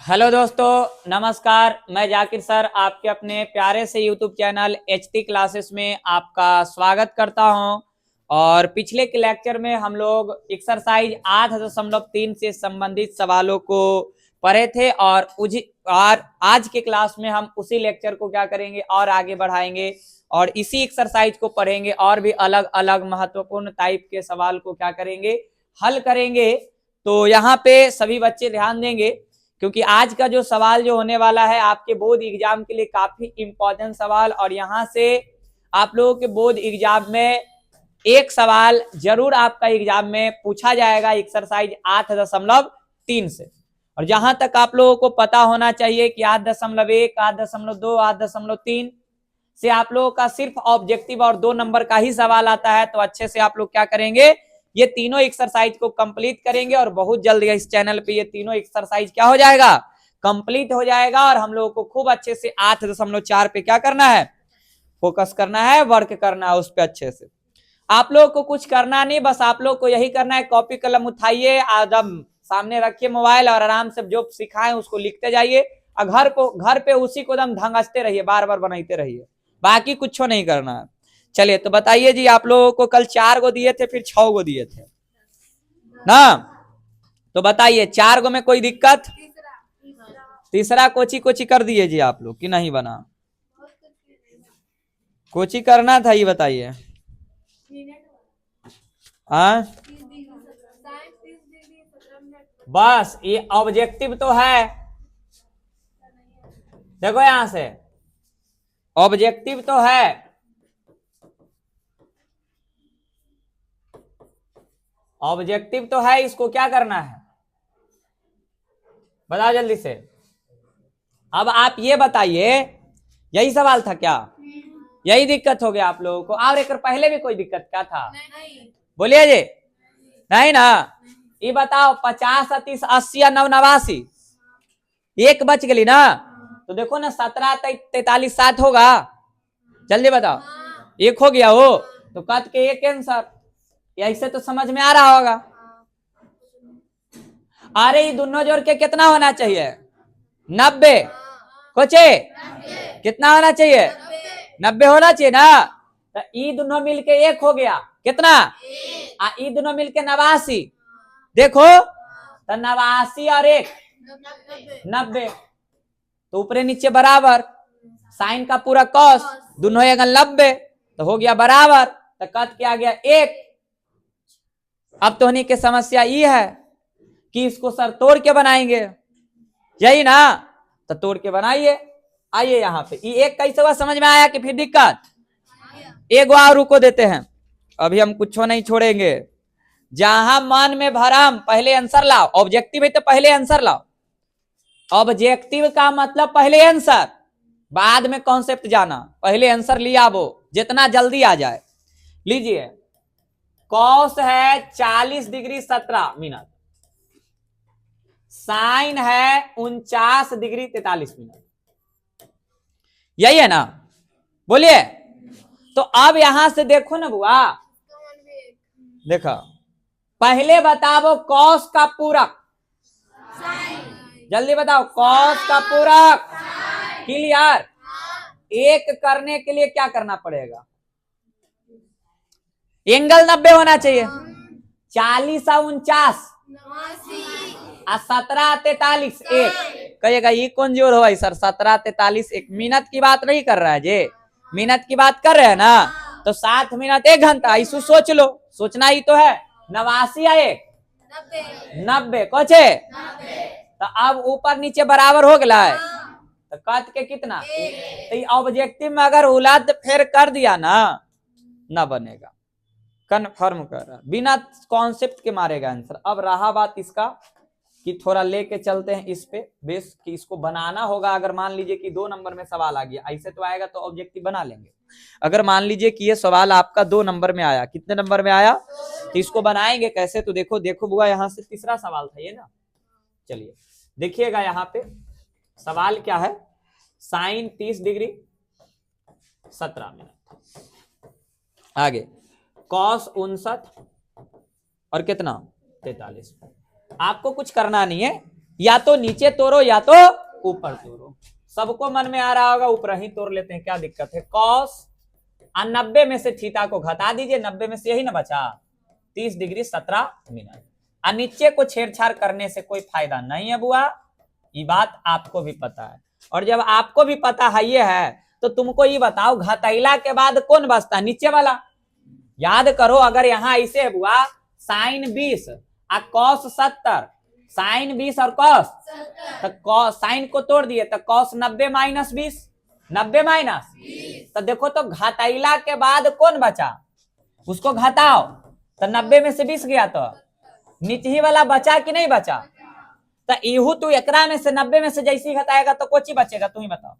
Hello दोस्तों, नमस्कार। मैं जाकिर सर आपके अपने प्यारे से यूट्यूब चैनल एचटी क्लासेस में आपका स्वागत करता हूं। और पिछले के लेक्चर में हम लोग एक्सरसाइज 8.3 से संबंधित सवालों को पढ़े थे और आज के क्लास में हम उसी लेक्चर को क्या करेंगे और आगे बढ़ाएंगे और इसी एक्सरसाइज को पढ़ेंगे और भी अलग अलग महत्वपूर्ण टाइप के सवाल को क्या करेंगे, हल करेंगे। तो यहाँ पे सभी बच्चे ध्यान देंगे क्योंकि आज का जो सवाल जो होने वाला है आपके बोर्ड एग्जाम के लिए काफी इंपॉर्टेंट सवाल, और यहाँ से आप लोगों के बोर्ड एग्जाम में एक सवाल जरूर आपका एग्जाम में पूछा जाएगा एक्सरसाइज 8.3 से। और जहां तक आप लोगों को पता होना चाहिए कि 8.1, 8.2, 8.3 से आप लोगों का सिर्फ ऑब्जेक्टिव और 2 नंबर का ही सवाल आता है। तो अच्छे से आप लोग क्या करेंगे, ये तीनों एक्सरसाइज को कंप्लीट करेंगे और बहुत जल्द इस चैनल पे ये तीनों एक्सरसाइज क्या हो जाएगा, कंप्लीट हो जाएगा। और हम लोगों को खूब अच्छे से 8.4 पे क्या करना है, फोकस करना है, वर्क करना है उस पर अच्छे से। आप लोगों को कुछ करना नहीं, बस आप लोग को यही करना है, कॉपी कलम उठाइए, आदम सामने रखिए मोबाइल और आराम से जो सिखाएं उसको लिखते जाइए और घर पे उसी को दम धंगसते रहिए, बार बार बनाते रहिए, बाकी कुछ नहीं करना है। चलिए तो बताइए जी, आप लोगों को कल 4 गो दिए थे, फिर 6 गो दिए थे ना, तो बताइए 4 गो में कोई दिक्कत? तीसरा कोची कोची कर दिए जी आप लोग कि नहीं बना? कोची करना था ये बताइए। हाँ बस ये ऑब्जेक्टिव तो है, देखो यहां से ऑब्जेक्टिव तो है, ऑब्जेक्टिव तो है, इसको क्या करना है बताओ जल्दी से। अब आप ये बताइए, यही सवाल था क्या? यही दिक्कत हो गया आप लोगों को? और एक पहले भी कोई दिक्कत क्या था? बोलिए जी। नहीं ना? ये बताओ 50, 30, 80 या 89, एक बच गई ना। तो देखो ना 17, 43, 7 होगा, जल्दी बताओ। एक हो गया हो तो कट के एक आंसर, ऐसे तो समझ में आ रहा होगा। अरे ये दोनों जोड़ के कितना होना चाहिए? 90। कोचे कितना होना चाहिए? 90 होना चाहिए ना। तो ई दोनों मिलके एक हो गया, कितना? ई दोनों मिलके 89। देखो तो 89 और 1 90, तो ऊपरे नीचे बराबर, साइन का पूरा कॉस, दोनों एंगल 90, तो हो गया बराबर। तो कट के आ गया 1। अब तो होने की समस्या ये है कि इसको सर तोड़ के बनाएंगे, यही ना? तो तोड़ के बनाइए। आइए यहाँ पे ये एक कैसे हुआ, समझ में आया कि फिर दिक्कत? एक और रुको देते हैं, अभी हम कुछ नहीं छोड़ेंगे। जहां मन में भरम, पहले आंसर लाओ। ऑब्जेक्टिव है तो पहले आंसर लाओ। ऑब्जेक्टिव का मतलब पहले आंसर, बाद में कॉन्सेप्ट जाना। पहले आंसर लिया वो जितना जल्दी आ जाए। लीजिए, कॉस है 40 डिग्री 17 मिनट, साइन है 49 डिग्री 43 मिनट, यही है ना? बोलिए। तो अब यहां से देखो ना बुआ, देखो पहले बताओ कॉस का पूरक, जल्दी बताओ कॉस का पूरक। क्लियर? एक करने के लिए क्या करना पड़ेगा? एंगल 90 होना चाहिए। 40 और 49 और 17 43 1। कहिएगा ये कौन जोड़ हो सर? 17 43 1 मिनट की बात नहीं कर रहा है जी, मिनट की बात कर रहे हैं ना। तो 7 मिनट 1 घंटा, इसको सोच लो, सोचना ही तो है। 89 या 1 90 कोचे। तो अब ऊपर नीचे बराबर हो गया है, तो कट के कितना? तो ऑब्जेक्टिव में अगर उलट फेर कर दिया ना बनेगा। कन्फर्म कर रहा, बिना कॉन्सेप्ट के मारेगा आंसर। अब रहा बात इसका कि थोड़ा लेके चलते हैं इस पे बेस कि इसको बनाना होगा। अगर मान लीजिए कि 2 नंबर में सवाल आ गया, ऐसे तो आएगा तो ऑब्जेक्टिव बना लेंगे। अगर मान लीजिए कि ये सवाल आपका 2 नंबर में आया, कितने नंबर में आया, तो इसको बनाएंगे कैसे? तो देखो देखो बुआ, यहाँ से तीसरा सवाल था ये ना। चलिए देखिएगा यहाँ पे सवाल क्या है। साइन 30 डिग्री 17 मिनट, आगे कॉस 59 और कितना 43। आपको कुछ करना नहीं है, या तो नीचे तोड़ो या तो ऊपर तोड़ो। सबको मन में आ रहा होगा ऊपर ही तोड़ लेते हैं, क्या दिक्कत है। कॉस 90 में से थीटा को घटा दीजिए, 90 में से यही ना बचा 30 डिग्री 17 मिनट। और नीचे को छेड़छाड़ करने से कोई फायदा नहीं है बुआ, ये बात आपको भी पता है। और जब आपको भी पता है ये है तो तुमको ये बताओ घटैला के बाद कौन बचता, नीचे वाला। याद करो, अगर यहाँ ऐसे है बुआ साइन 20 और कॉस 70, साइन 20 और कॉस, तो साइन को तोड़ दिए तो कॉस 90 माइनस 20, 90 माइनस, तो देखो तो घटैला के बाद कौन बचा, उसको घटाओ तो 90 में से 20 गया तो नीचे वाला बचा कि नहीं बचा। तो इहू तू एकरा में से 90 में से जैसी घटाएगा तो कोची बचेगा, तू ही बताओ।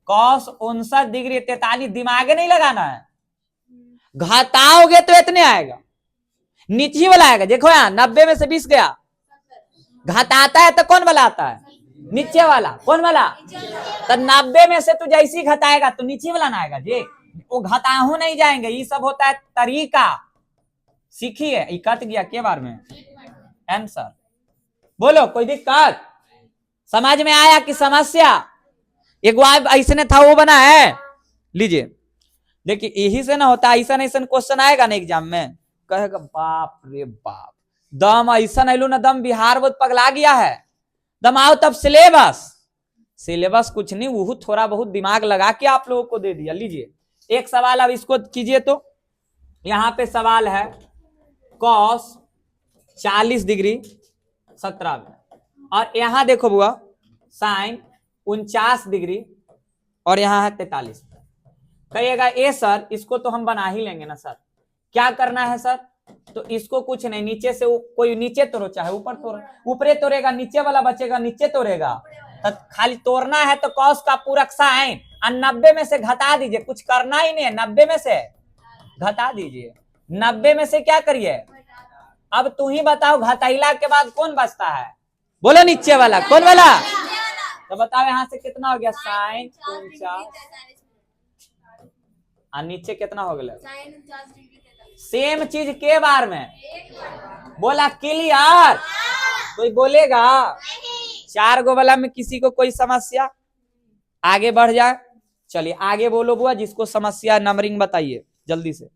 कॉस 59 डिग्री 43, दिमाग नहीं लगाना है, घटाओगे तो इतने आएगा, नीचे वाला आएगा। देखो यहाँ 90 में से 20 गया, घटाता है तो कौन वाला आता है, नीचे वाला। कौन वाला, तो 90 में से तू जैसी घटाएगा तो नीचे वाला ना आएगा जी, वो घटाहू नहीं जाएंगे। ये सब होता है तरीका, सीखिए। कट गया के बार में आंसर बोलो, कोई दिक्कत समझ में आया कि समस्या एक ऐसे था वो बना है। लीजिए देखिए, यही से ना होता, ऐसा ऐसा क्वेश्चन आएगा ना एग्जाम में, कहेगा बाप रे बाप दम ऐसा ऐलू ना, दम बिहार बहुत पगला गया है, दम आओ तब सिलेबस कुछ नहीं, वो थोड़ा बहुत दिमाग लगा के आप लोगों को दे दिया। लीजिए एक सवाल अब इसको कीजिए। तो यहां पे सवाल है कॉस 40 डिग्री 17 में, और यहां देखो बुआ साइन 49 डिग्री और यहां है 43। कहिएगा ए सर इसको तो हम बना ही लेंगे ना सर, क्या करना है सर, तो इसको कुछ नहीं, नीचे से कोई नीचे तोड़ो चाहे ऊपर तोड़ो, ऊपरे तोड़ेगा नीचे वाला बचेगा, नीचे तोड़ेगा तो खाली तोड़ना है। तो कॉस का पूरक साइन 90 में से घटा दीजिए, कुछ करना ही नहीं है, 90 में से घटा दीजिए। 90 में से क्या करिए, अब तू ही बताओ घटैला के बाद कौन बचता है, बोलो नीचे वाला। कौन वाला, तो बताओ यहां से कितना हो गया, साइन 49 और नीचे कितना हो गया, सेम चीज के बार में बोला, क्लियर। कोई बोलेगा 4 गो वाला में किसी को कोई समस्या, आगे बढ़ जाए। चलिए आगे बोलो बुआ, जिसको समस्या नंबरिंग बताइए जल्दी से।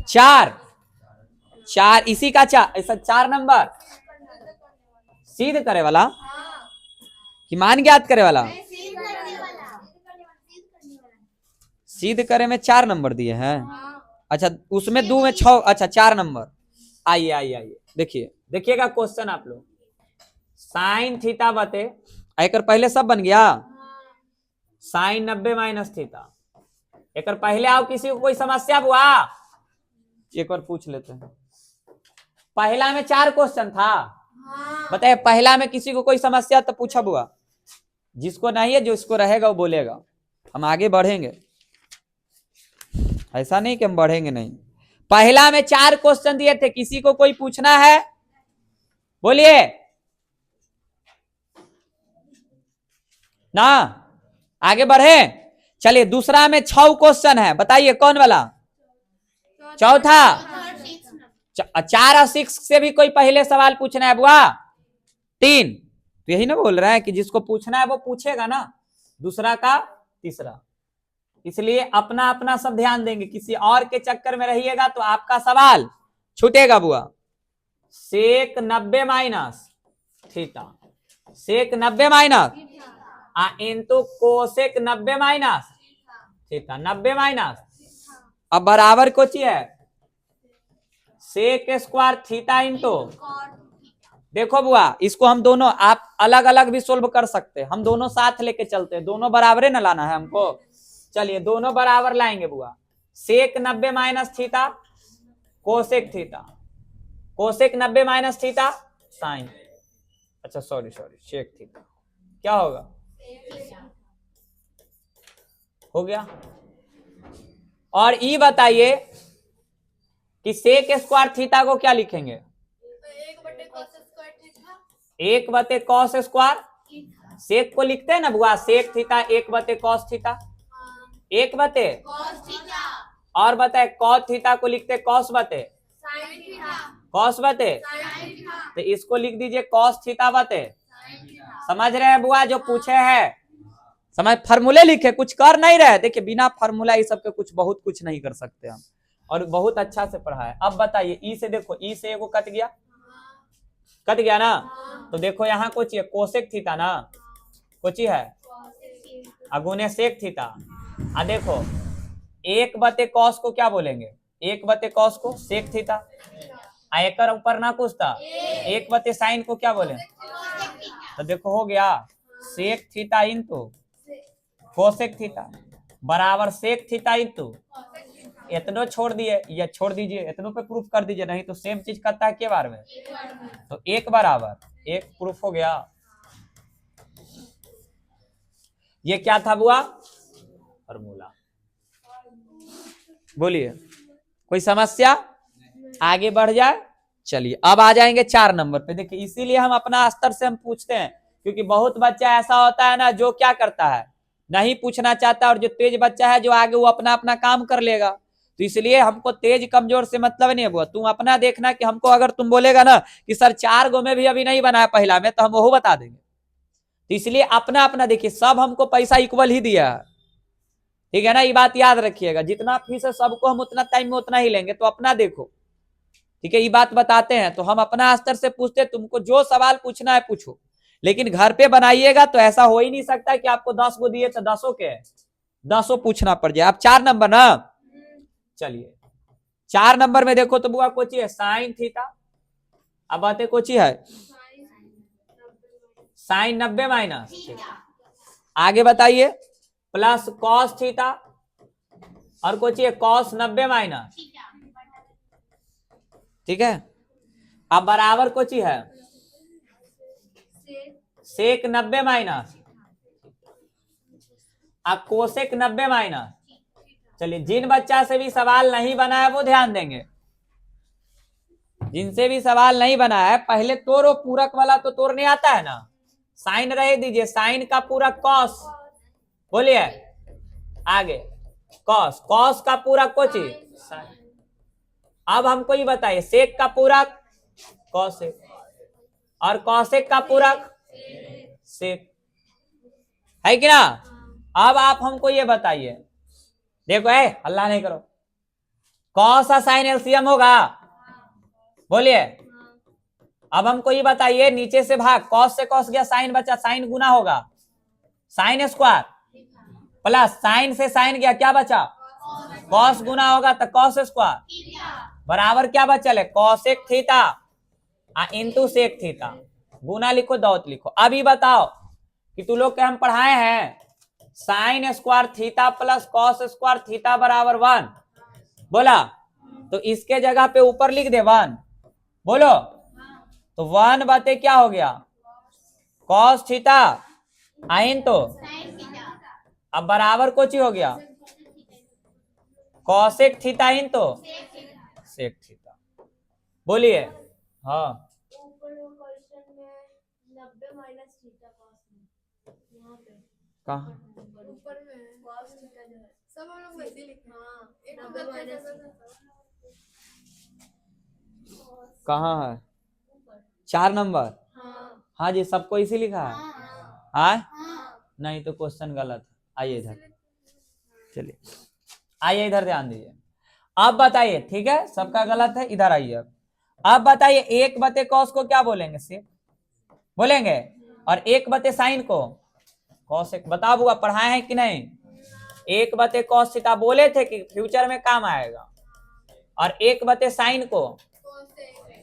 4 इसी का 4, ऐसा 4 नंबर सीध करे वाला कि मान ज्ञात करे वाला, सीध करे में 4 नंबर दिए हैं। अच्छा उसमें 2 में 6, अच्छा 4 नंबर। आइए आइए आइए देखिए, देखिएगा क्वेश्चन आप लोग, साइन थीटा बते एक पहले सब बन गया, साइन 90 माइनस थीटा। एक पहले आओ, किसी को कोई समस्या हुआ, एक बार पूछ लेते हैं। पहला में 4 क्वेश्चन था, बताइए पहला में किसी को कोई समस्या तो पूछा बुआ, जिसको नहीं है, जो इसको रहेगा वो बोलेगा, हम आगे बढ़ेंगे। ऐसा नहीं कि हम बढ़ेंगे नहीं। पहला में 4 क्वेश्चन दिए थे, किसी को कोई पूछना है, बोलिए ना, आगे बढ़े। चलिए दूसरा में 6 क्वेश्चन है, बताइए कौन वाला, चौथा। 4 और 6 से भी कोई पहले सवाल पूछना है बुआ, 3। तो यही ना बोल रहा है कि जिसको पूछना है वो पूछेगा ना, दूसरा का तीसरा। इसलिए अपना अपना सब ध्यान देंगे, किसी और के चक्कर में रहिएगा तो आपका सवाल छूटेगा बुआ। सेक 90 minus theta, sec 90 minus into cosec 90 minus theta, 90 minus, अब बराबर को चाहिए सेक स्क्वायर थीटा इंटू। देखो बुआ इसको हम दोनों, आप अलग अलग भी सोल्व कर सकते हैं, हम दोनों साथ लेके चलते हैं, दोनों बराबर ना लाना है हमको। चलिए दोनों बराबर लाएंगे बुआ, सेक 90 minus theta cosec theta, cosec 90 minus theta sine, अच्छा सॉरी सेक थीटा, क्या होगा, हो गया। और ये बताइए कि सेक स्क्वायर थीटा को क्या लिखेंगे, 1/cos स्क्वायर, सेक को लिखते हैं ना बुआ, sec theta 1/cos theta, 1/cos, और बताए cos थीटा को लिखते cos बटे, कॉस बटे, तो इसको लिख दीजिए कॉस थीटा बटे। समझ रहे हैं बुआ जो पूछे है? समझ, फार्मूले लिखे, कुछ कर नहीं रहे। देखिए बिना फार्मूला ये सब के कुछ बहुत कुछ नहीं कर सकते हम, और बहुत अच्छा से पढ़ा है। अब बताइए ई से, देखो ई से एगो कट गया, कट गया ना, तो देखो यहाँ कुछ कोसेक थीटा ना, कुछ है अगुने सेक थीटा। आ देखो एक बटे कॉस को क्या बोलेंगे, एक बटे कॉस को सेक थीटा। आयकर ऊपर ना कुछ था, एक बटे साइन को क्या बोले, तो देखो हो गया sec theta into cosec theta बराबर सेक थीटा इंटू, इतनो छोड़ दिए, ये छोड़ दीजिए, इतनों पे प्रूफ कर दीजिए, नहीं तो सेम चीज करता है के बार में, तो एक बराबर एक प्रूफ हो गया। ये क्या था बुआ, फॉर्मूला। बोलिए कोई समस्या, आगे बढ़ जाए। चलिए अब आ जाएंगे 4 नंबर पे। देखिए इसीलिए हम अपना स्तर से हम पूछते हैं, क्योंकि बहुत बच्चा ऐसा होता है ना जो क्या करता है, नहीं पूछना चाहता, और जो तेज बच्चा है जो आगे वो अपना अपना काम कर लेगा। तो इसलिए हमको तेज कमजोर से मतलब नहीं है बुआ, तुम अपना देखना कि हमको अगर तुम बोलेगा ना कि सर 4 गो में भी अभी नहीं बनाया पहला में, तो हम वो बता देंगे। तो इसलिए अपना अपना देखिए, सब हमको पैसा इक्वल ही दिया है, ठीक है ना, ये बात याद रखिएगा। जितना फीस है सबको हम उतना टाइम में उतना ही लेंगे, तो अपना देखो, ठीक है। ये बात बताते हैं तो हम अपना स्तर से पूछते, तुमको जो सवाल पूछना है पूछो, लेकिन घर पे बनाइएगा तो ऐसा हो ही नहीं सकता कि आपको 10 गो दिए तो 10 के 10 पूछना पड़ जाए। आप 4 नंबर ना, चलिए 4 नंबर में देखो तो बुआ कोची है साइन थीटा, अब बातें कोची है साइन 90 माइनस, आगे बताइए प्लस कॉस थीटा, और कोची है कॉस 90 माइनस, ठीक है। अब बराबर कोची है सेक 90 माइनस, अब कोसेक 90 माइनस। चलिए जिन बच्चा से भी सवाल नहीं बना है वो ध्यान देंगे, जिनसे भी सवाल नहीं बना है पहले तोड़ो, पूरक वाला तो तोड़ने आता है ना, साइन रहे दीजिए, साइन का पूरक कॉस, बोलिए आगे कॉस, कॉस का पूरक कोची साइन। अब हमको ये बताइए सेक का पूरक कॉसेक, और कॉसेक का पूरक सेक, है कि ना। अब आप हमको ये बताइए, देखो हल्ला नहीं करो, कॉस और साइन एलसीएम होगा, बोलिए। अब हमको ये बताइए नीचे से भाग, कॉस से कॉस गया, साइन बचा, साइन गुना होगा साइन स्क्वायर, प्लस साइन से साइन गया, क्या बचा कॉस गुना होगा तो कॉस स्क्वायर, बराबर क्या बचा है cosec theta into sec theta, गुना लिखो दौत लिखो। अब ये बताओ कि तू लोग के हम पढ़ाए हैं sine square theta plus cos square theta बराबर 1, बोला, तो इसके जगह पे ऊपर लिख दे 1, बोलो, तो 1 बटे क्या हो गया कॉस थीटा आइन, तो अब बराबर कुछ ही हो गया कॉसेक थीटा इन तो सेक थीटा, बोलिए। हाँ कहाँ है 4 नंबर, हाँ जी सबको इसी लिखा है, हाँ नहीं तो क्वेश्चन गलत है। आइए इधर, चलिए आइए इधर ध्यान दीजिए। अब बताइए, ठीक है सबका गलत है, इधर आइए। अब बताइए 1 बटे कॉस को क्या बोलेंगे सेक बोलेंगे, और 1 बटे साइन को कॉसेक। बताओ बुआ पढ़ाए हैं कि नहीं, 1 बटे कॉस थीटा बोले थे कि फ्यूचर में काम आएगा, और 1 बटे साइन को,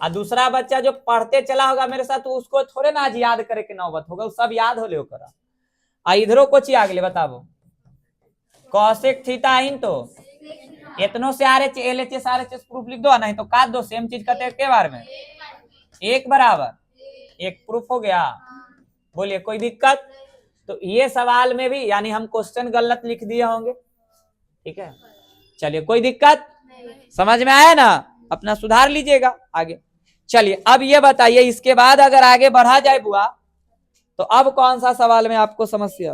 और दूसरा बच्चा जो पढ़ते चला होगा मेरे साथ तो उसको थोड़े ना आज याद करे के नौबत होगा, सब याद हो ले करा। इधरों को ची आगले बताबो कॉसेक थीटा इन तो इतनों से LHS RHS प्रूफ लिख दो, नहीं तो काट दो, सेम चीज करते के बार में एक बराबर एक प्रूफ हो गया, बोलिए कोई दिक्कत। तो ये सवाल में भी यानी हम क्वेश्चन गलत लिख दिए होंगे, ठीक है। चलिए कोई दिक्कत, समझ में आया ना, अपना सुधार लीजिएगा आगे। चलिए अब ये बताइए, इसके बाद अगर आगे बढ़ा जाए बुआ तो अब कौन सा सवाल में आपको समस्या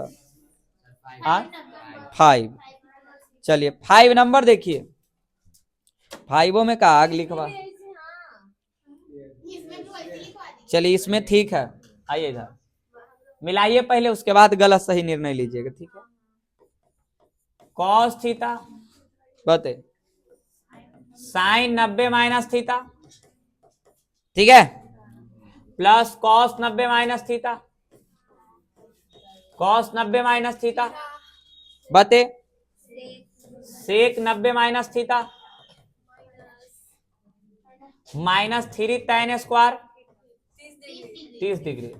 5। चलिए 5 नंबर देखिए, 5 में का आग लिखवा चलिए इसमें ठीक है, आइए इधर मिलाइए पहले, उसके बाद गलत सही निर्णय लीजिएगा, ठीक है। कॉस थीटा बते साइन 90 माइनस थीटा, ठीक है, plus cos 90 minus theta, cos 90 minus theta बते सेक 90 minus theta minus 3 tan square 30 degree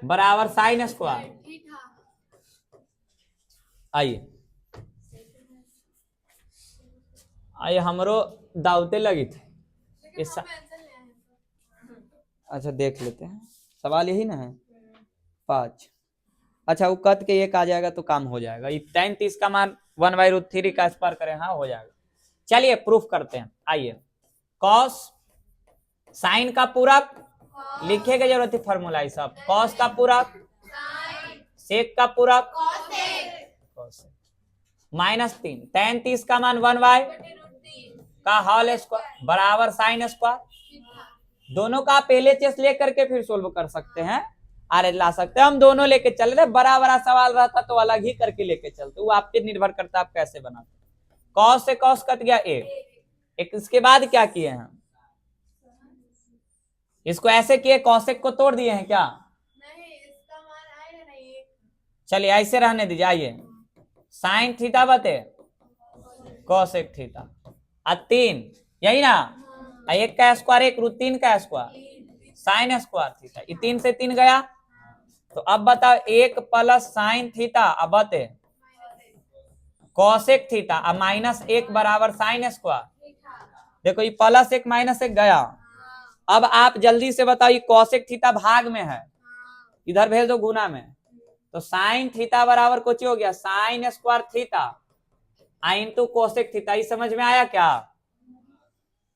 बराबर साइन स्क्वायर। आइए आइए हमरो दावते लगी थी इस अच्छा देख लेते हैं, सवाल यही ना है 5। अच्छा वो कट के एक आ जाएगा तो काम हो जाएगा। ये tan 30 का मान 1/√3 का स्क्वायर करें, हाँ हो जाएगा। चलिए प्रूफ करते हैं, आइए। कॉस साइन का पूरक लिखे की जरूरत है फॉर्मूला सब, कॉस का पूरक सेक का पूरक माइनस 3 tan 30 का मान 1/√3 का होल स्क्वायर बराबर साइन स्क्वायर। दोनों का पहले चेस लेकर के फिर सोल्व कर सकते हैं, अरे ला सकते हैं, हम दोनों लेके चल रहे, बड़ा बड़ा सवाल रहता तो अलग ही करके लेके चलते, वो आप पे निर्भर करता है आप कैसे बनाते। कॉस से कॉस कट गया एक, इसके बाद क्या किए हैं, इसको ऐसे किए, कॉसेक को तोड़ दिए हैं क्या, नहीं इसका मान आएगा नहीं। चलिए ऐसे रहने दीजिए, आइए साइन थीटा बते कॉसेक थीटा 3 यही ना, 1 का स्क्वायर 1√3 का स्क्वायर साइन स्क्वायर थीटा, 3 से 3 गया, तो अब बताओ 1 प्लस साइन थीटा अब बते कॉसेक थीटा अब -1 बराबर साइन स्क्वायर। देखो ये +1 -1 गया। अब आप जल्दी से बताओ कॉसेक थीटा भाग में है, इधर भेज दो गुना में, तो साइन थीटा बराबर कुछ हो गया sine square theta into cosec theta. ये समझ में आया क्या,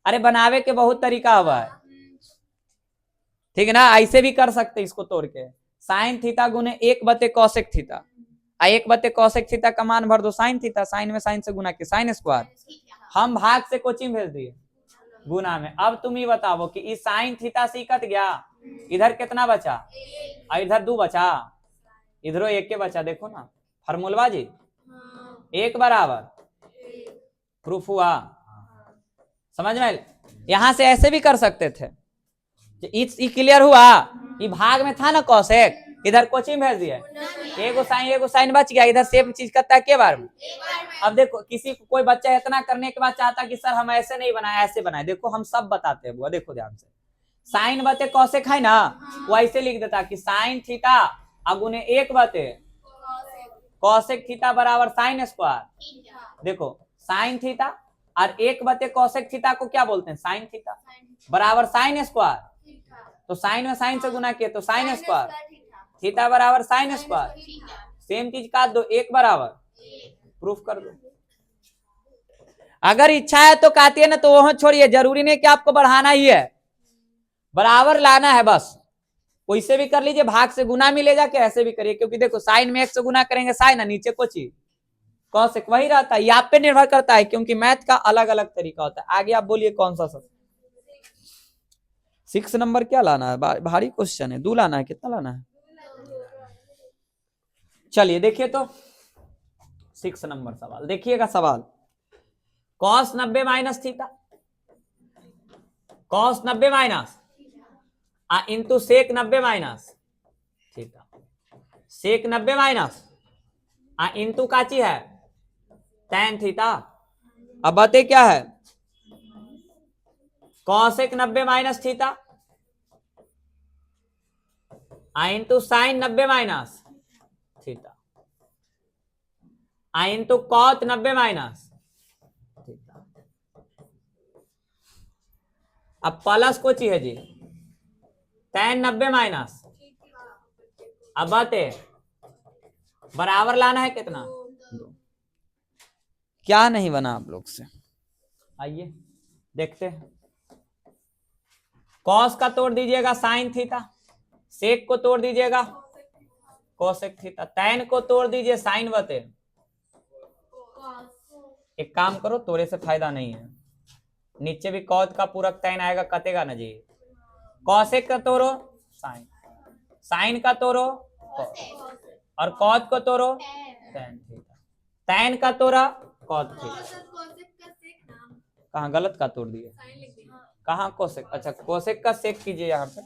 अरे बनावे के बहुत तरीका हुआ है, ठीक है ना, ऐसे भी कर सकते इसको तोड़ के, साइन थीटा गुने 1/कोसेक थीटा, 1/कोसेक थीटा का मान भर दो साइन थीटा, साइन में साइन से गुना के साइन स्क्वायर, हम भाग से कोचिंग भेज दिए गुना में। अब तुम ही बताओ कि इस साइन थीटा से कट गया, इधर कितना बचा और इधर 2 बचा, इधरों 1 के बचा, देखो ना फार्मूला जी 1 बराबर, प्रूफ हुआ, समझ में। यहां से ऐसे भी कर सकते थे, क्लियर हुआ, ये भाग में था ना कॉसेक, इधर कोचिंग भेज दिया, एगो साइन बच गया, इधर सेम चीज करता है के बार में। अब देखो किसी कोई बच्चा इतना करने के बाद चाहता कि सर हम ऐसे नहीं बनाए ऐसे बनाए, देखो हम सब बताते हैं, देखो ध्यान से, साइन बते कॉसेक है ना, वो ऐसे लिख देता कि साइन थीटा अगुने 1 बते कॉसेक थीटा बराबर साइन स्क्वायर। देखो साइन थीटा और 1/कोसेक थीटा को क्या बोलते हैं साइन थीटा बराबर साइन स्क्वायर, तो साइन में साइन से गुना किए तो साइन स्क्वायर, थीटा बराबर साइन स्क्वायर, सेम चीज काट दो 1 बराबर, प्रूफ कर दो। अगर इच्छा है तो काटिए ना, तो वहां छोड़िए, जरूरी नहीं कि आपको बढ़ाना ही है, बराबर लाना है बस, वैसे भी कर लीजिए, भाग से गुना मिलेगा कि ऐसे भी करिए, क्योंकि देखो साइन में 1 से गुना करेंगे साइन है, नीचे कुछ ही कॉसेक वही रहता है, ये आप पे निर्भर करता है, क्योंकि मैथ का अलग अलग तरीका होता है। आगे आप बोलिए कौन सा सब 6 नंबर क्या लाना है, भारी क्वेश्चन है, 2 लाना है, कितना लाना है, चलिए देखिए तो 6 नंबर सवाल देखिएगा। सवाल cos 90 minus theta, cos 90 minus into sec 90 minus theta, sec 90 minus into काची है tan थीटा। अब बते क्या है cosec 90 minus theta into sine 90 minus theta into cot 90 minus theta. अब प्लस को चाहिए जी tan 90 माइनस, अब बते बराबर लाना है कितना, 2। क्या नहीं बना आप लोग से, आइए देखते हैं। कॉस का तोड़ दीजिएगा साइन थीटा, सेक को तोड़ दीजिएगा कोसेक थीटा, tan को तोड़ दीजिए साइन बते। एक काम करो, तोड़े से फायदा नहीं है, नीचे भी कॉस का पूरक tan आएगा, कटेगा ना जी, कॉसेक का तोड़ो साइन, साइन का तोड़ो कॉस, और कॉस को तोड़ो टेन थीटा, टेन का तोड़ा कॉस थीटा। कहाँ गलत का तोड़ दिए, कहाँ कोसेक, अच्छा कोसेक का सेक कीजिए यहाँ पे।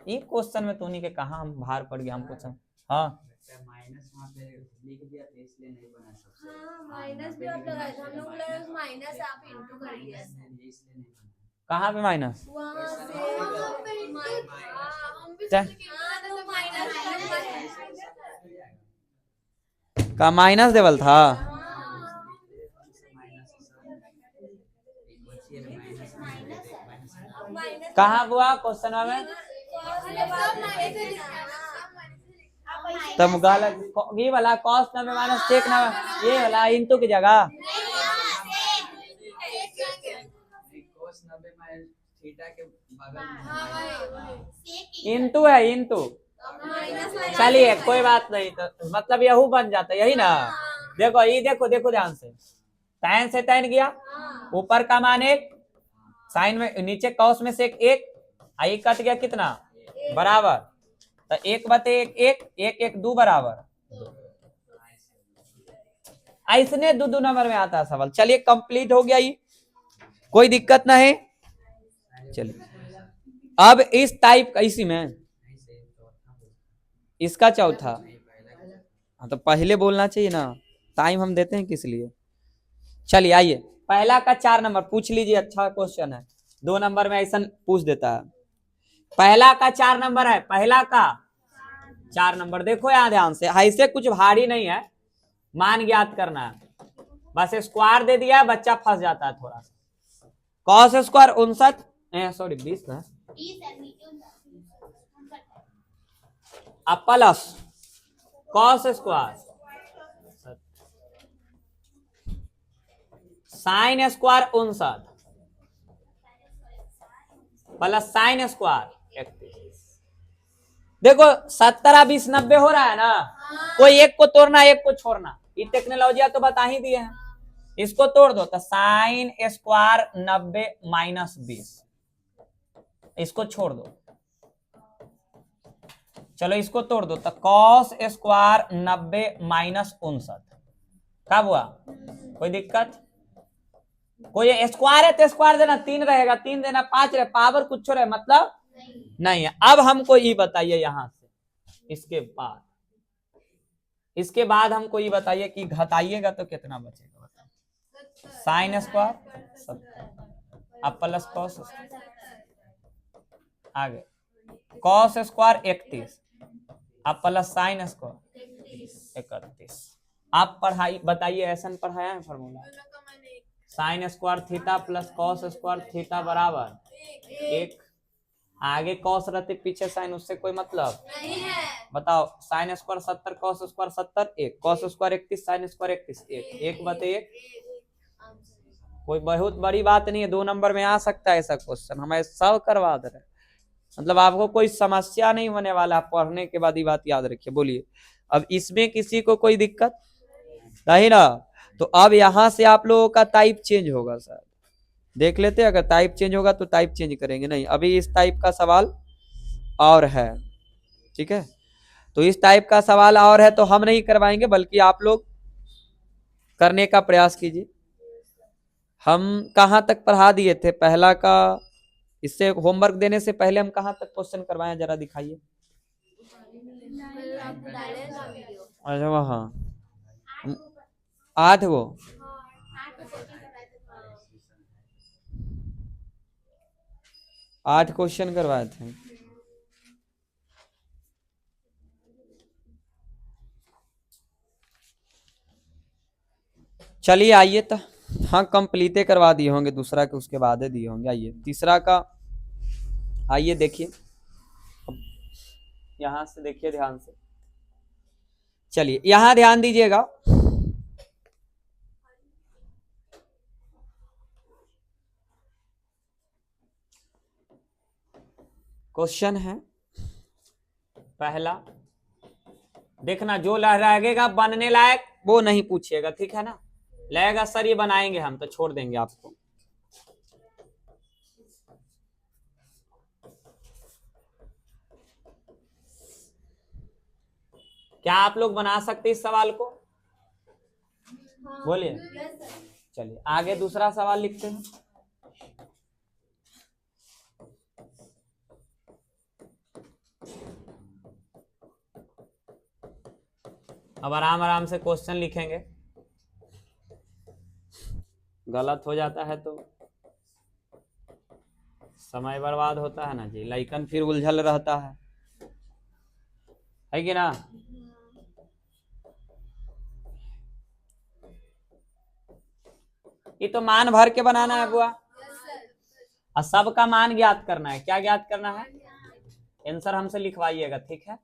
ये क्वेश्चन में तोनी के कहाँ हम बाहर पड़ गया हमको सब। हाँ माइनस वहाँ पे लिख दिया था इसलिए नहीं बना सबसे। हाँ माइनस भी आप लगाए थे, हम लोग बोला माइनस आप इनटू कर दिया इसलिए नहीं बना। कहाँ पे माइनस, वहाँ से का माइनस देवल था। कहाँ हुआ क्वेश्चन में, तब गलत, ये वाला कॉस ना में माइनस सेक ना, ये वाला इंटू की जगह इंटू है, इंटू। चलिए कोई बात नहीं, तो मतलब यहू बन जाता है यही ना। देखो ये देखो देखो ध्यान से, tan से tan गया, ऊपर का मान एक, साइन में नीचे कॉस में से एक आई कट गया कितना बराबर, तो एक बटे एक एक एक एक दो बराबर, ऐसने दो नंबर में आता है सवाल। चलिए कंप्लीट हो गया ये, कोई दिक्कत ना है। चलिए अब इस टाइप का, इसी में इसका चौथा, हाँ तो पहले बोलना चाहिए ना, टाइम हम देते हैं किस लिए। चलिए आइए, पहला का 4 नंबर पूछ लीजिए, अच्छा क्वेश्चन है, 2 नंबर में ऐसा पूछ देता है। पहला का 4 नंबर है, पहला का 4 नंबर, देखो यहाँ ध्यान से, ऐसे कुछ भारी नहीं है, मान ज्ञात करना है, बस स्क्वायर दे दिया है, बच्चा फंस जाता है थोड़ा सा। कॉस स्क्वायर 59, सॉरी 20 है, अब plus cos square sine square 59 plus sine square 31। देखो 17 20 90 हो रहा है ना, कोई एक को तोड़ना एक को छोड़ना, ये टेक्नोलॉजी तो बता ही दिए हैं। इसको तोड़ दो तो साइन स्क्वायर 90 माइनस 20, इसको छोड़ दो, चलो इसको तोड़ दो तो कॉस स्क्वायर 90 माइनस 59, कब हुआ, कोई दिक्कत, कोई स्क्वायर है तो स्क्वायर देना, 3 रहेगा 3 देना 5 रहे, पावर कुछ रहे मतलब नहीं है। अब हमको ये बताइए यहां से, इसके बाद हमको ये बताइए कि घटाइएगा तो कितना बचेगा, साइन स्क्वायर 70, अब प्लस कॉस, आगे कॉस स्क्वायर 31, अब प्लस साइन स्क्वायर 31। आप पढ़ाई बताइए, ऐसा पढ़ाया है formula, sine square theta plus cos square theta बराबर 1, आगे कॉस रहते पीछे साइन, उससे कोई मतलब नहीं है। बताओ, sine square 70 cos square 70 1, cos square 31 sine square 31 1 बटे 1, कोई बहुत बड़ी बात नहीं है, 2 नंबर में आ सकता है ऐसा क्वेश्चन, हमें सब करवा दे रहे, मतलब आपको कोई समस्या नहीं होने वाला, पढ़ने के बाद ही बात याद रखिए। बोलिए अब इसमें किसी को कोई दिक्कत नहीं ना, तो अब यहां से आप लोगों का टाइप चेंज होगा सर, देख लेते हैं, अगर टाइप चेंज होगा तो टाइप चेंज करेंगे, नहीं अभी इस टाइप का सवाल और है, ठीक है, तो इस टाइप का सवाल और है तो हम नहीं करवाएंगे, बल्कि आप लोग करने का प्रयास कीजिए। हम कहां तक पढ़ा दिए थे पहला का, इससे होमवर्क देने से पहले हम कहां तक क्वेश्चन करवाए जरा दिखाइए। अच्छा वहाँ 8 गो, 8 क्वेश्चन करवाए थे। चलिए आइए तो, हाँ कंप्लीटे करवा दिए होंगे, दूसरा के उसके बाद दिए होंगे। आइए तीसरा का, आइए देखिए, यहां से देखिए ध्यान से, चलिए यहां ध्यान दीजिएगा, क्वेश्चन है पहला, देखना जो लगेगा बनने लायक वो नहीं पूछिएगा, ठीक है ना, लगेगा सर ये बनाएंगे हम तो छोड़ देंगे आपको। क्या आप लोग बना सकते इस सवाल को? बोलिए। Yes sir. चलिए आगे दूसरा सवाल लिखते हैं। अब आराम आराम से क्वेश्चन लिखेंगे, गलत हो जाता है तो समय बर्बाद होता है ना जी, लइकन फिर उलझल रहता है कि ना। ये तो मान भर के बनाना है बुआ, यस सर। और सबका मान ज्ञात करना है। क्या ज्ञात करना है? आंसर हमसे लिखवाइएगा, ठीक है।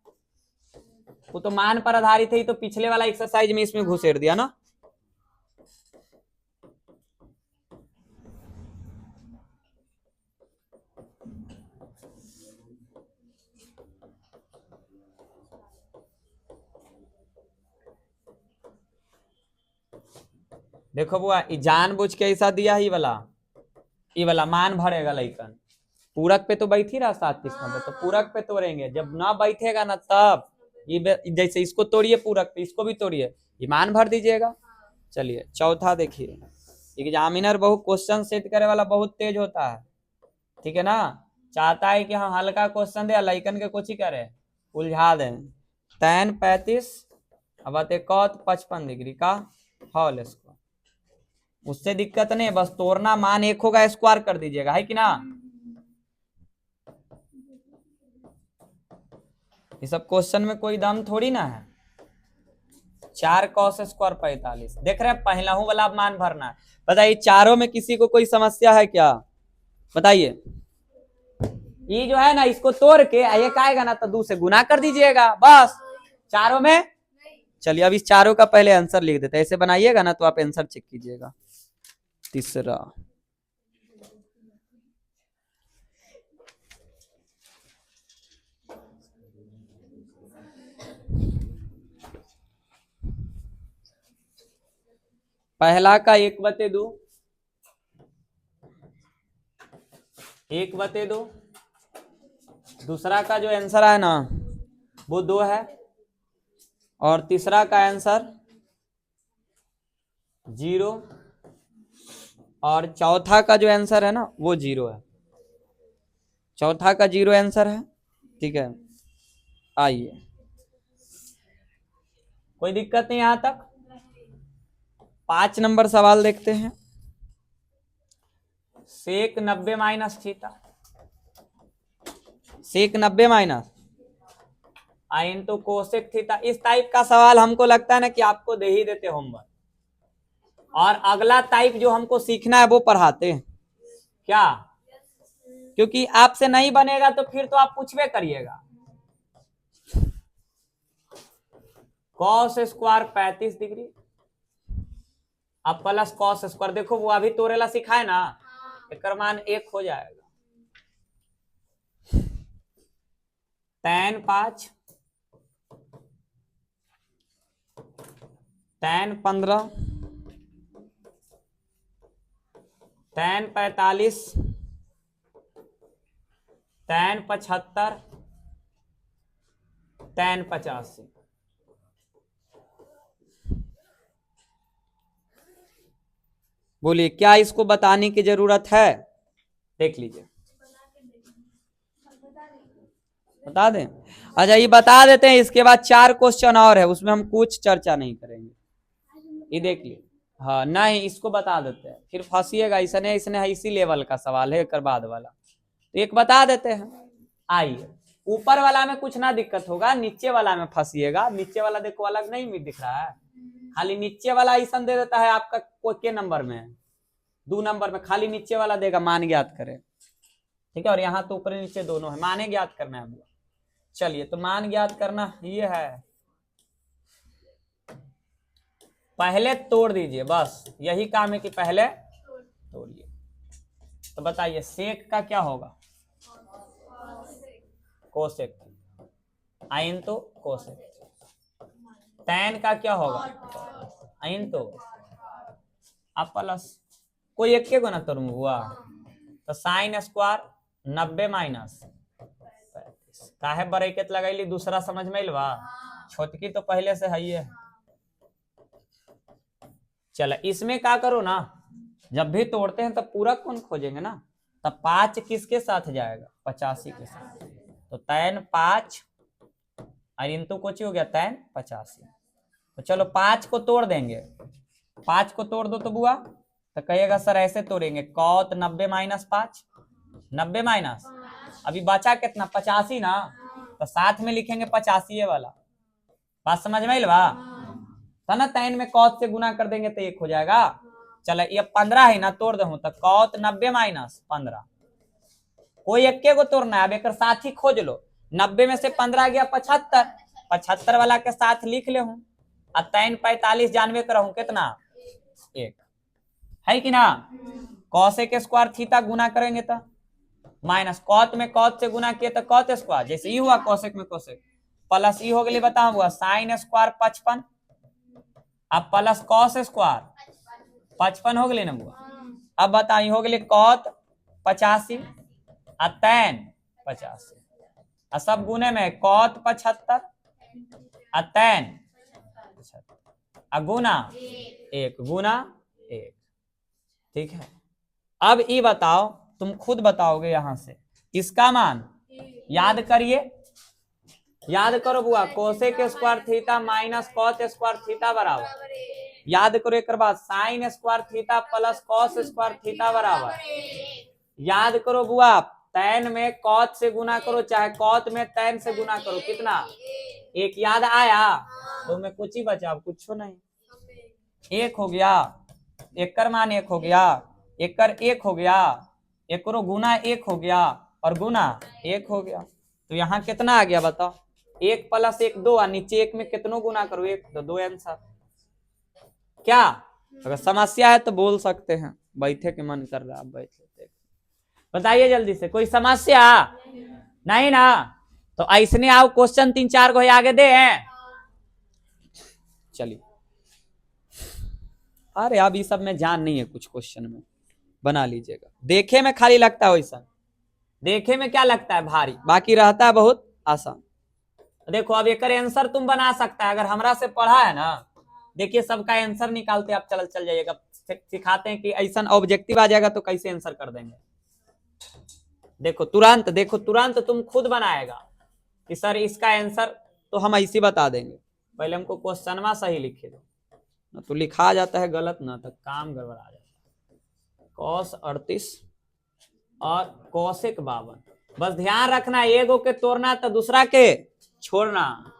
वो तो मान पर आधारित है, तो पिछले वाला एक्सरसाइज में इसमें घुसेड़ दिया ना। देखो बुआ, जानबूझ के ऐसा दिया ही वाला, ये वाला मान भरेगा लइकन। पूरक पे तो बैठ ही रहा 7 30 90, तो पूरक पे तोड़ेंगे। जब ना बैठेगा ना तब जैसे इसको तोड़िए पूरक पे, इसको भी तोड़िए, ये मान भर दीजिएगा। चलिए चौथा देखिए। एग्जामिनर बहुत क्वेश्चन सेट करे वाला बहुत तेज होता है, ठीक है ना। चाहता है कि हम हल्का क्वेश्चन दे, लइकन के कुछ ही करे, उलझा दें। tan 35 अब cot 55 डिग्री का होल स्क्वायर, उससे दिक्कत नहीं, बस तोड़ना, मान एक होगा स्क्वायर कर दीजिएगा, है कि ना। ये सब क्वेश्चन में कोई दम थोड़ी ना है। 4 cos स्क्वायर 45, देख रहे हैं, पहला हूं वाला मान भरना है। बताइए चारों में किसी को कोई समस्या है क्या? बताइए। ये जो है ना, इसको तोड़ के एक आएगा ना तो 2 से गुना कर दीजिएगा, बस। चारों में। चलिए अब इस चारों का पहले आंसर लिख देते हैं, ऐसे बनाइएगा ना तो आप आंसर चेक कीजिएगा। तीसरा, पहला का 1/2, 1/2। दूसरा का जो आंसर है ना वो 2 है, और तीसरा का आंसर 0, और चौथा का जो आंसर है ना वो 0 है। चौथा का 0 आंसर है, ठीक है। आइए, कोई दिक्कत नहीं यहां तक। 5 नंबर सवाल देखते हैं। सेक 90 माइनस थीटा, सेक 90 माइनस आइन तो कोसेक थीटा। इस टाइप का सवाल हमको लगता है ना कि आपको दे ही देते होमवर्क, और अगला टाइप जो हमको सीखना है वो पढ़ाते हैं क्या, क्योंकि आपसे नहीं बनेगा तो फिर तो आप पूछबे करिएगा। कॉस स्क्वायर 35 डिग्री, अब प्लस कॉस स्क्वायर, देखो वो अभी तोरेला सिखाए ना, एक मान 1 हो जाएगा। tan 5, tan 15, tan 45, tan 75, tan 85। बोलिए क्या इसको बताने की जरूरत है? देख लीजिए, बता दें। अच्छा ये बता देते हैं, इसके बाद 4 क्वेश्चन और है, उसमें हम कुछ चर्चा नहीं करेंगे। ये देख लीजिए, हाँ नहीं इसको बता देते हैं, फिर फंसिएगा, इसने इसने इसी लेवल का सवाल है, एक बाद वाला तो एक बता देते हैं। आइए, ऊपर वाला में कुछ ना दिक्कत होगा, नीचे वाला में फंसिएगा। नीचे वाला देखो अलग नहीं दिख रहा है, खाली नीचे वाला ऐसा दे देता है आपका कोई के नंबर में, 2 नंबर में खाली नीचे वाला देगा, मान ज्ञात करे, ठीक है। और यहाँ तो ऊपर नीचे दोनों है, माने ज्ञात करना है। चलिए तो मान ज्ञात करना ये है, पहले तोड़ दीजिए, बस यही काम है कि पहले तोड़िए। तो बताइए सेक का क्या होगा? कोसेक, आइन तो कोसेक। टैन का क्या होगा? आइन तो, अब प्लस कोई एक के गुना तोड़ हुआ तो साइन स्क्वायर 90 माइनस 35। काहे ब्रैकेट लगैली दूसरा समझ में आइल बा? छोटकी तो पहले से है ही है। चलो इसमें क्या करो ना, जब भी तोड़ते हैं तब पूरा कौन खोजेंगे ना, तब 5 किसके साथ जाएगा? 85 के साथ। तो तैन 5 और इंतु कुछ हो गया तैन 85। तो चलो 5 को तोड़ देंगे, 5 को तोड़ दो तो बुआ, तो कहिएगा सर ऐसे तोड़ेंगे, कौत 90 माइनस 5, 90 माइनस अभी बचा कितना? 85 ना, तो साथ में लिखेंगे 85 वाला। बात समझ में आइल बा? तो ना तैन में कौत से गुना कर देंगे तो 1 हो जाएगा। चलो ये 15 है ना, तोड़ दो तो कौत 90 माइनस 15, कोई एक को तोड़ना है। अब एक साथ ही खोज लो, 90 में से 15 गया 75, 75 वाला के साथ लिख ले हूं। और तैन 45 जानवे कर रहूं कितना? 1 है कि ना। कौसेक स्क्वायर थीटा गुना करेंगे तो माइनस कौत में कौत से गुना किए तो कौत स्क्वायर, जैसे ई हुआ कौसेक में कौसेक, प्लस ई हो गई बताओ हुआ साइन स्क्वायर 55, अब प्लस कॉस स्क्वायर 55 हो गई ना बुआ। अब बताइए हो गई कौत 85 और तैन 85, और सब गुने में कौत 75 और तैन 75 गुना 1 गुना 1। ठीक है, अब ये बताओ, तुम खुद बताओगे यहां से इसका मान याद करिए, याद करो बुआ, cosec square theta minus cos square theta बराबर, याद करो एक बाद sine square theta plus cos square theta बराबर, याद करो बुआ तैन में कॉत से गुना करो चाहे कॉत में तैन से गुना करो, कितना? 1 याद आया? तो में कुछ ही बचा, कुछ नहीं, 1 हो गया, एकर मान 1 हो गया, एकर 1 हो गया, एकरो गुना 1 हो गया और गुना 1 हो गया। तो यहाँ कितना आ गया बताओ? 1 प्लस 1 2, और नीचे 1 में कितनों गुना करो? 1, तो 2 आंसर। क्या अगर समस्या है तो बोल सकते हैं, बैठे के मन कर रहा है बैठ लेते। बताइए जल्दी से, कोई समस्या नहीं ना? तो ऐसने आओ क्वेश्चन 3-4 को आगे दे हैं। चलिए, अरे अब ये सब में जान नहीं है, कुछ क्वेश्चन में बना लीजिएगा, देखे में खाली लगता है वैसा, देखे में क्या लगता है भारी, बाकी रहता है बहुत आसान। देखो अब एक आंसर तुम बना सकता है, अगर हमरा से पढ़ा है ना, देखिए सबका आंसर निकालते आप चल जाइएगा, सिखाते हैं कि ऐसा ऑब्जेक्टिव आ जाएगा तो कैसे आंसर कर देंगे। देखो तुरंत तुम खुद बनाएगा कि सर इसका आंसर तो हम ऐसे बता देंगे, पहले हमको क्वेश्चनवा सही लिखे दो, ना तो लिखा जाता है गलत ना तो काम गड़बड़ा जाता है। कॉस 38 और कौशिक 52, बस ध्यान रखना एगो के तोड़ना तो दूसरा के छोड़ना,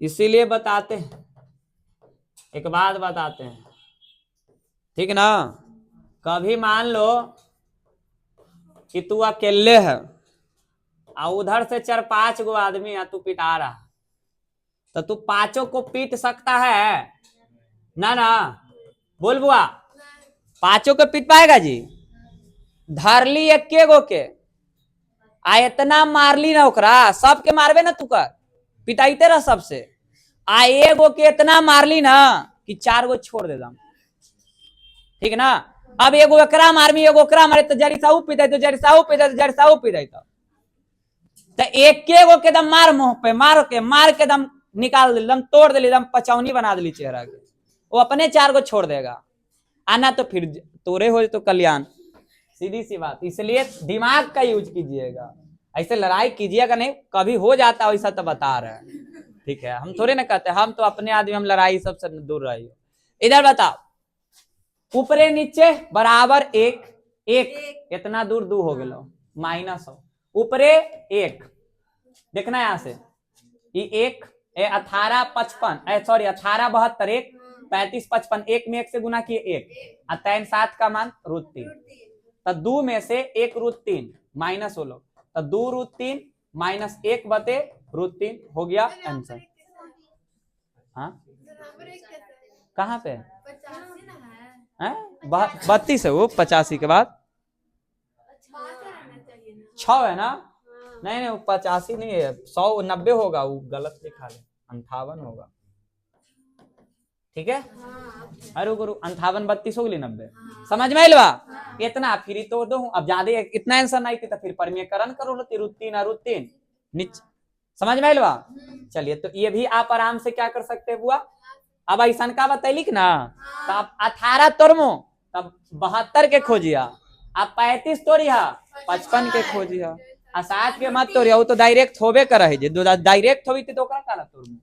इसीलिए बताते हैं, एक बात बताते हैं, ठीक ना। कभी मान लो कि तू अकेले है और उधर से 4-5 गो आदमी है, तू पिटा रहा, तो तू 5 को पीट सकता है ना? ना बोल बुआ, 5 को पीट पाएगा जी? धरली 1 गो के आ इतना मारली ना ओकरा, सबके मारबे ना तू कर, पिटाइते रह सबसे, आ 1 गो के इतना मारली ना कि 4 गो छोड़ दे दम, ठीक ना। अब 1 गो एकरा मारमी 1 गो ओकरा मारे तो जरी साहू पिटाई तो जरी साहू पिटाई तो जरी साहू पिटाई तो 1 गो के दम मार मुंह पे मार के दम निकाल दे, दम तोड़ दे, दम पचौनी बना दे चेहरा के, वो अपने 4 गो छोड़ देगा, आना तो फिर तोरे हो तो कल्याण, सीधी सी बात। इसलिए दिमाग का यूज कीजिएगा, ऐसे लड़ाई कीजिएगा नहीं, कभी हो जाता है वैसा तो बता रहे हैं, ठीक है। हम थोड़े ना कहते, हम तो अपने आदमी, हम लड़ाई सबसे दूर रही। इधर बताओ, ऊपरे नीचे बराबर 1 इतना दूर 2 हो गया माइनस हो, ऊपरे 1 देखना यहां से, ये 1 18 55 सॉरी 18 72 1 35 55, 1 में 1 से गुना किए 1 और तैन 7 का मान √3, तो 2 में से 1 √3 माइनस हो लो, तो 2 √3 माइनस 1 बटे √3 हो गया आंसर। हाँ कहाँ पे है? 32 है वो, 85 के बाद 6 है ना? नहीं वो 85 नहीं है, 190 होगा, वो गलत लिखा है, 58 होगा। ठीक है। हाँ अरे गुरु 58 32 हो गई 90, समझ में आइलवा इतना फिर तो दो। अब ज्यादा इतना आंसर नहीं थी तो फिर परमीकरण करो लो, तीन और 3 नीचे, समझ में आइलवा। चलिए तो ये भी आप आराम से क्या कर सकते हैं बुआ, अब ऐसा का बताइलिक ना, तो आप 18 तोड़मो तब 72 के खोजिया, आप 35 तोड़िया 55 के खोजिया, आ 60 के मत तोड़िया, वो तो डायरेक्ट होबे करे है, जो डायरेक्ट होई तो ओकरा काला तोड़मो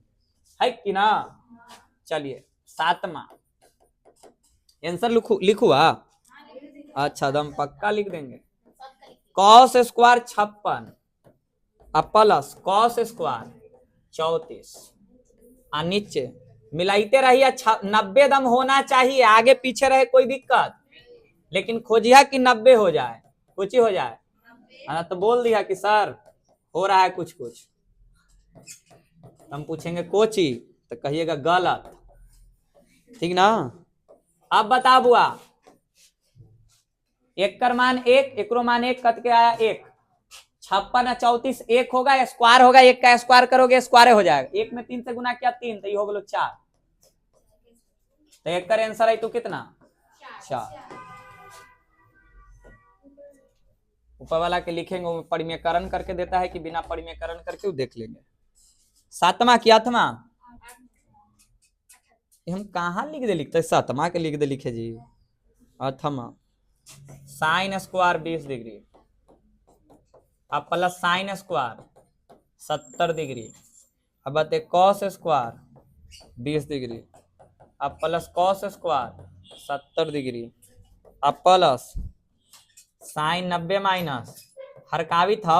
है कि ना। चलिए 7वां आंसर लिखू अच्छा दम पक्का लिख देंगे। Cos square 56 plus cos square 34 और नीचे मिलाइते रहिए 90 दम होना चाहिए, आगे पीछे रहे कोई दिक्कत, लेकिन खोजिया कि 90 हो जाए, कुछ ही हो जाए। तो बोल दिया कि सर हो रहा है कुछ कुछ, हम पूछेंगे कोची तो कहिएगा गलत, ठीक ना। अब बता बुआ, एक कर मान 1, एकरो मान 1 कत के आया 1, 56 और 34 1 होगा, स्क्वायर होगा, 1 का स्क्वायर करोगे स्क्वायर हो जाएगा, 1 में 3 से गुना किया 3, तो ये हो गया 4, तो एक का आंसर है तो कितना 4। ऊपर वाला के लिखेंगे वो परिमेयकरण करके देता है कि बिना परिमेयकरण करके वो देख लेंगे। 7वां की 8वां हम कहाँ लिख दे, लिखते 7वां के लिख दे, लिखे जी 8वां साइन स्क्वायर 20 डिग्री, अब प्लस साइन स्क्वायर 70 डिग्री, अब बते कॉस स्क्वायर 20 डिग्री, अब प्लस कॉस स्क्वायर 70 डिग्री, अब प्लस साइन 90 माइनस हरकावी था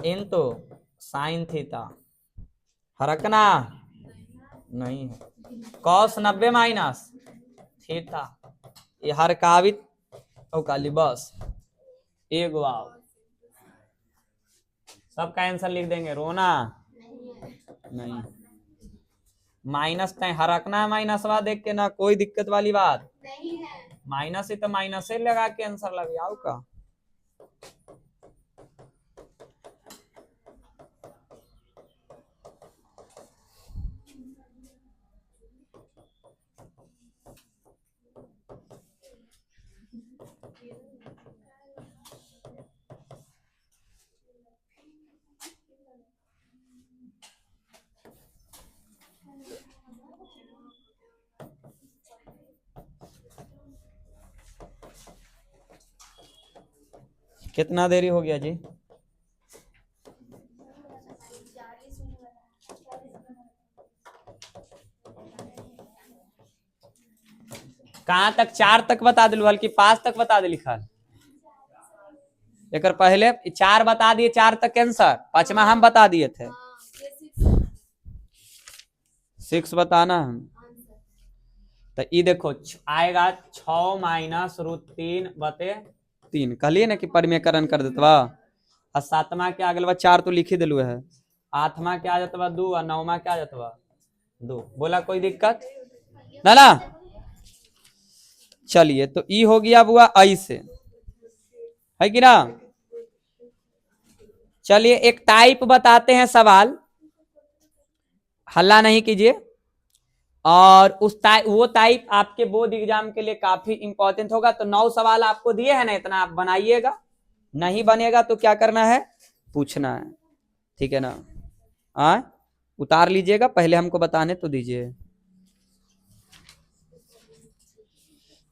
इन तो साइन थीटा हरकना नहीं है, कॉस 90 माइनस थीटा ये हरकावित काली बस एक आओ, सबका आंसर लिख देंगे, रोना नहीं, माइनस तय हरकना माइनसवा देख के ना कोई दिक्कत वाली बात नहीं है, माइनस ही तो माइनस से लगा के आंसर लग जाओ का। कितना देरी हो गया जी, कहाँ तक 4 तक बता दिल बल्कि 5 तक बता दे लिखल, एक पहले 4 बता दिए, 4 तक आंसर, 5वां हम बता दिए थे, 6 बताना हम, तो ये देखो आएगा 6 माइनस √3 बटे 3, कहलिए ना कि परिमेयकरण कर देतवा, और 7वां के आगे 4 तो लिख ही दिलु है, 8वां के आ जातवा 2 और 9वां के आ जातवा 2, बोला कोई दिक्कत ना ना। चलिए तो ई हो गया बुआ ऐसे है कि ना। चलिए एक टाइप बताते हैं सवाल, हल्ला नहीं कीजिए, और उस वो टाइप आपके बोर्ड एग्जाम के लिए काफी इंपॉर्टेंट होगा। तो 9 सवाल आपको दिए हैं ना, इतना आप बनाइएगा, नहीं बनेगा तो क्या करना है पूछना है, ठीक है ना। उतार लीजिएगा, पहले हमको बताने तो दीजिए।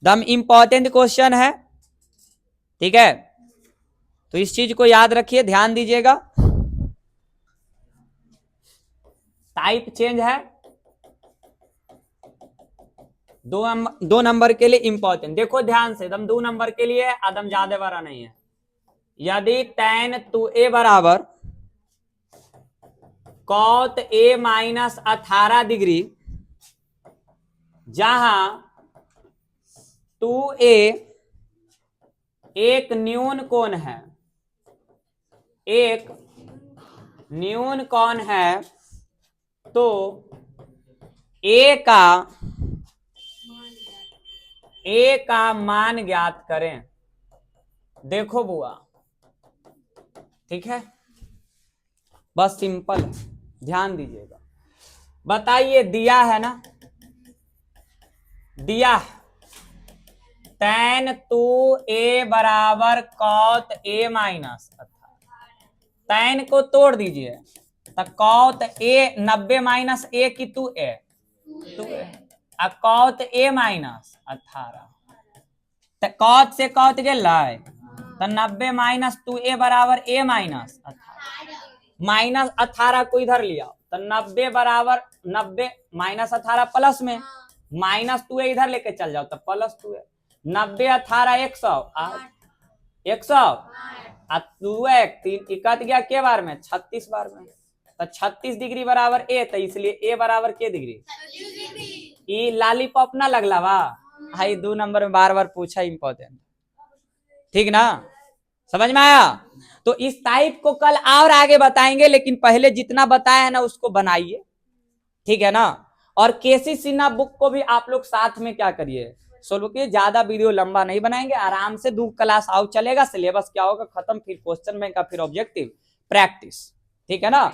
दम इंपॉर्टेंट क्वेश्चन है, ठीक है, तो इस चीज को याद रखिए, ध्यान दीजिएगा। टाइप चेंज है, 2 नंबर के लिए इंपॉर्टेंट, देखो ध्यान से, दम 2 नंबर के लिए आदम ज्यादा बड़ा नहीं है। यदि tan 2a बराबर cot a माइनस 18 डिग्री, जहां 2a एक न्यून कोण है, एक न्यून कोण है, तो a का मान ज्ञात करें। देखो बुआ, ठीक है, बस सिंपल है, ध्यान दीजिएगा। बताइए, दिया है ना, दिया tan 2a बराबर cot a माइनस 18। tan को तोड़ दीजिए तो cot a 90 माइनस a की 2a, 2a cot a minus 18। तो cot से cot गेलै तो 90 माइनस 2a बराबर a माइनस 18। माइनस 18 को इधर लिया तो 90 बराबर 90 माइनस 18 प्लस में माइनस 2a इधर लेके चल जाओ तो प्लस 2a। 90 18 100 100 इकत गया के बार में 36 बार में तो 36 डिग्री बराबर a, तो इसलिए a बराबर के डिग्री। ये लॉलीपॉप ना लगला वा, हाई 2 नंबर में बार बार पूछा, इंपॉर्टेंट, ठीक ना, समझ में आया। तो इस टाइप को कल और आगे बताएंगे, लेकिन पहले जितना बताया है ना उसको बनाइए, ठीक है ना। और केसी सिन्हा बुक को भी आप लोग साथ में क्या करिए, सोल्व किए। ज्यादा वीडियो लंबा नहीं बनाएंगे, आराम से 2 क्लास आउट चलेगा, सिलेबस क्या होगा खत्म, फिर क्वेश्चन बैंक का, फिर ऑब्जेक्टिव प्रैक्टिस, ठीक है ना।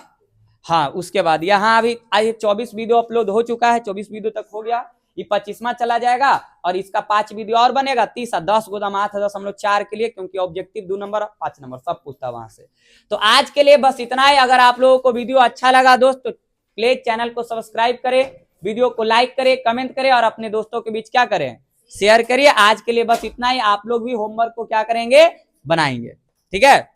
हाँ, उसके बाद यहाँ अभी 24 वीडियो अपलोड हो चुका है, 24 वीडियो तक हो गया, ये 25वां चला जाएगा और इसका 5 वीडियो और बनेगा, 30 10 गोदाम 8 10 हम लोग 4 के लिए, क्योंकि ऑब्जेक्टिव 2 नंबर 5 नंबर सब पूछता वहां से। तो आज के लिए बस इतना ही। अगर आप लोगों को वीडियो अच्छा लगा दोस्त तो प्लीज चैनल को सब्सक्राइब करें, वीडियो को लाइक करें, कमेंट करें और अपने दोस्तों के बीच क्या करें, शेयर करिए। आज के लिए बस इतना ही। आप लोग भी होमवर्क को क्या करेंगे, बनाएंगे, ठीक है।